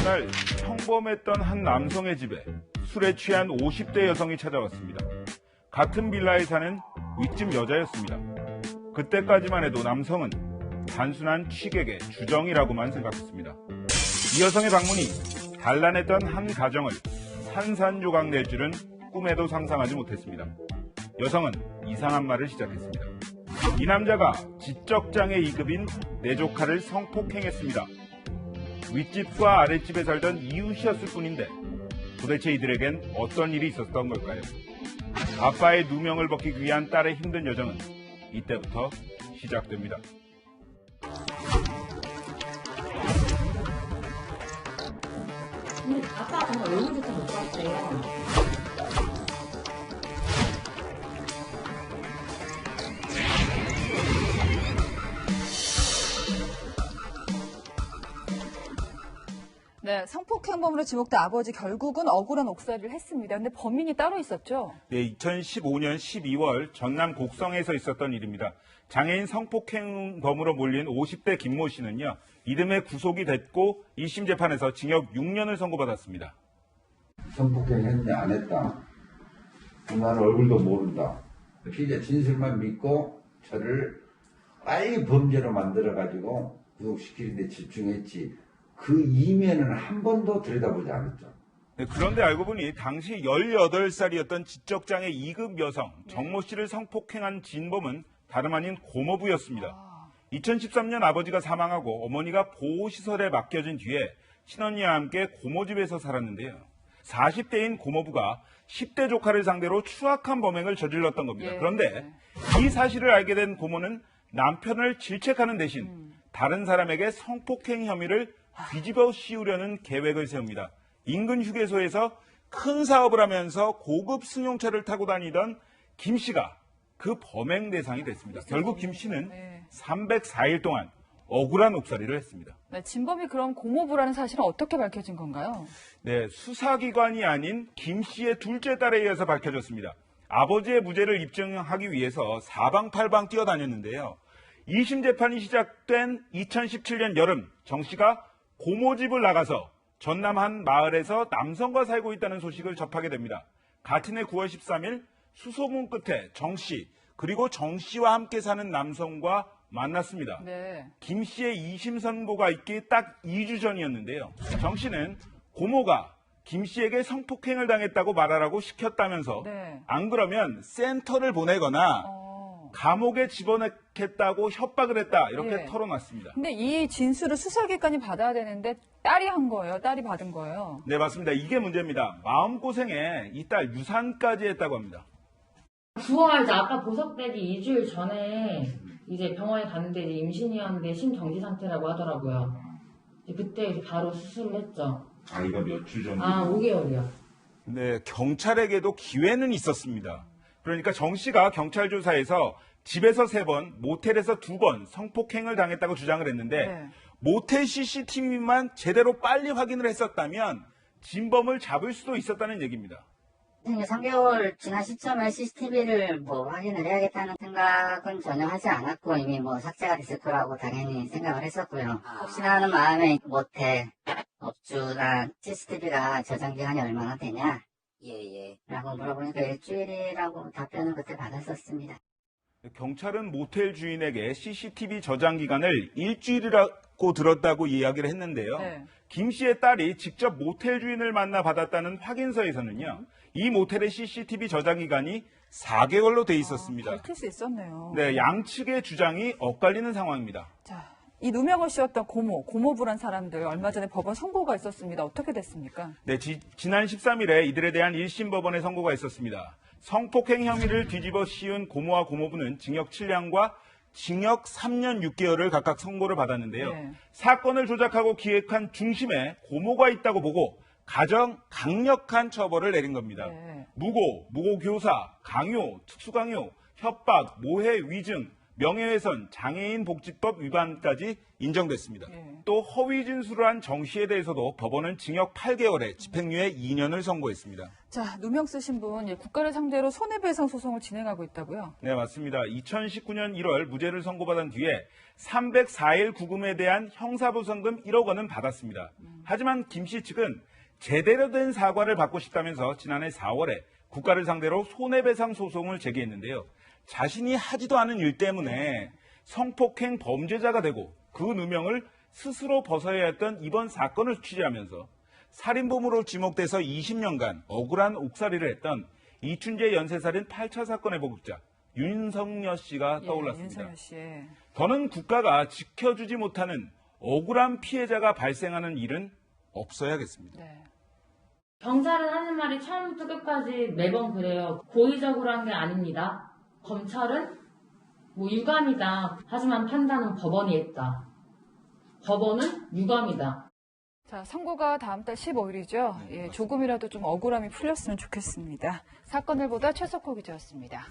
어느 날 평범했던 한 남성의 집에 술에 취한 50대 여성이 찾아왔습니다. 같은 빌라에 사는 윗집 여자였습니다. 그때까지만 해도 남성은 단순한 취객의 주정이라고만 생각했습니다. 이 여성의 방문이 단란했던 한 가정을 산산조각 낼 줄은 꿈에도 상상하지 못했습니다. 여성은 이상한 말을 시작했습니다. 이 남자가 지적장애 2급인 내 조카를 성폭행했습니다. 윗집과 아랫집에 살던 이웃이었을 뿐인데 도대체 이들에겐 어떤 일이 있었던 걸까요? 아빠의 누명을 벗기기 위한 딸의 힘든 여정은 이때부터 시작됩니다. 근데 아빠가 정말 얼굴부터 못 봤어요. 네, 성폭행범으로 지목된 아버지 결국은 억울한 옥살이를 했습니다. 근데 범인이 따로 있었죠? 네, 2015년 12월 전남 곡성에서 있었던 일입니다. 장애인 성폭행범으로 몰린 50대 김모 씨는요, 이듬해 구속이 됐고 1심 재판에서 징역 6년을 선고받았습니다. 성폭행했냐 안 했다. 나는 얼굴도 모른다. 피의자 진술만 믿고 저를 빨리 범죄로 만들어가지고 구속시키는 데 집중했지. 그 이면은 한 번도 들여다보지 않았죠. 네, 그런데 알고 보니 당시 18살이었던 지적장애 2급 여성 정모 씨를 성폭행한 진범은 다름 아닌 고모부였습니다. 2013년 아버지가 사망하고 어머니가 보호시설에 맡겨진 뒤에 신언니와 함께 고모집에서 살았는데요. 40대인 고모부가 10대 조카를 상대로 추악한 범행을 저질렀던 겁니다. 예. 그런데 이 사실을 알게 된 고모는 남편을 질책하는 대신 다른 사람에게 성폭행 혐의를 뒤집어 씌우려는 계획을 세웁니다. 인근 휴게소에서 큰 사업을 하면서 고급 승용차를 타고 다니던 김 씨가 그 범행 대상이 됐습니다. 결국 김 씨는 304일 동안 억울한 옥살이를 했습니다. 네, 진범이 그럼 고모부라는 사실은 어떻게 밝혀진 건가요? 네, 수사기관이 아닌 김 씨의 둘째 딸에 의해서 밝혀졌습니다. 아버지의 무죄를 입증하기 위해서 사방팔방 뛰어다녔는데요. 2심 재판이 시작된 2017년 여름 정 씨가 고모집을 나가서 전남 한 마을에서 남성과 살고 있다는 소식을 접하게 됩니다. 같은 해 9월 13일 수소문 끝에 정 씨 그리고 정 씨와 함께 사는 남성과 만났습니다. 네. 김 씨의 2심 선고가 있기 딱 2주 전이었는데요. 정 씨는 고모가 김 씨에게 성폭행을 당했다고 말하라고 시켰다면서 네. 안 그러면 센터를 보내거나 감옥에 집어넣겠다고 협박을 했다 이렇게 예. 털어놨습니다. 근데 이 진술을 수사기관이 받아야 되는데 딸이 한 거예요. 딸이 받은 거예요. 네, 맞습니다. 이게 문제입니다. 마음고생에 이 딸 유산까지 했다고 합니다. 9월 이제 아빠 보석되기 2주일 전에 이제 병원에 갔는데 이제 임신이었는데 심정지 상태라고 하더라고요. 이제 그때 이제 바로 수술을 했죠. 아, 이거 몇 주 전에. 5개월이요. 네, 경찰에게도 기회는 있었습니다. 그러니까 정 씨가 경찰 조사에서 집에서 3번, 모텔에서 2번 성폭행을 당했다고 주장을 했는데 네. 모텔 CCTV만 제대로 빨리 확인을 했었다면 진범을 잡을 수도 있었다는 얘기입니다. 3개월 지난 시점에 CCTV를 확인을 해야겠다는 생각은 전혀 하지 않았고 이미 삭제가 됐을 거라고 당연히 생각을 했었고요. 혹시나 하는 마음에 모텔 업주나 CCTV가 저장 기간이 얼마나 되냐? 라고 물어보니까 일주일이라고 답변을 그때 받았었습니다. 경찰은 모텔 주인에게 CCTV 저장 기간을 일주일이라고 들었다고 이야기를 했는데요. 네. 김 씨의 딸이 직접 모텔 주인을 만나 받았다는 확인서에서는요. 이 모텔의 CCTV 저장 기간이 4개월로 돼 있었습니다. 밝힐 수 있었네요. 네, 양측의 주장이 엇갈리는 상황입니다. 자, 이 누명을 씌웠던 고모부란 사람들 얼마 전에 법원 선고가 있었습니다. 어떻게 됐습니까? 네, 지난 13일에 이들에 대한 1심 법원의 선고가 있었습니다. 성폭행 혐의를 뒤집어 씌운 고모와 고모부는 징역 7년과 징역 3년 6개월을 각각 선고를 받았는데요. 네. 사건을 조작하고 기획한 중심에 고모가 있다고 보고 가장 강력한 처벌을 내린 겁니다. 네. 무고 교사, 강요, 특수강요, 협박, 모해, 위증, 명예훼손, 장애인 복지법 위반까지 인정됐습니다. 예. 또 허위 진술을 한 정 씨에 대해서도 법원은 징역 8개월에 집행유예 2년을 선고했습니다. 자, 누명 쓰신 분 국가를 상대로 손해배상 소송을 진행하고 있다고요? 네, 맞습니다. 2019년 1월 무죄를 선고받은 뒤에 304일 구금에 대한 형사보상금 1억 원은 받았습니다. 하지만 김 씨 측은 제대로 된 사과를 받고 싶다면서 지난해 4월에 국가를 상대로 손해배상 소송을 제기했는데요. 자신이 하지도 않은 일 때문에 성폭행 범죄자가 되고 그 누명을 스스로 벗어야 했던 이번 사건을 취재하면서 살인범으로 지목돼서 20년간 억울한 옥살이를 했던 이춘재 연쇄살인 8차 사건의 보급자 윤석여 씨가 떠올랐습니다. 윤석여 씨. 더는 국가가 지켜주지 못하는 억울한 피해자가 발생하는 일은 없어야겠습니다. 네. 경찰은 하는 말이 처음부터 끝까지 매번 그래요. 고의적으로 한 게 아닙니다. 검찰은 유감이다. 하지만 판단은 법원이 했다. 법원은 유감이다. 자, 선고가 다음 달 15일이죠. 조금이라도 좀 억울함이 풀렸으면 좋겠습니다. 사건을 보다 최석호 기자였습니다.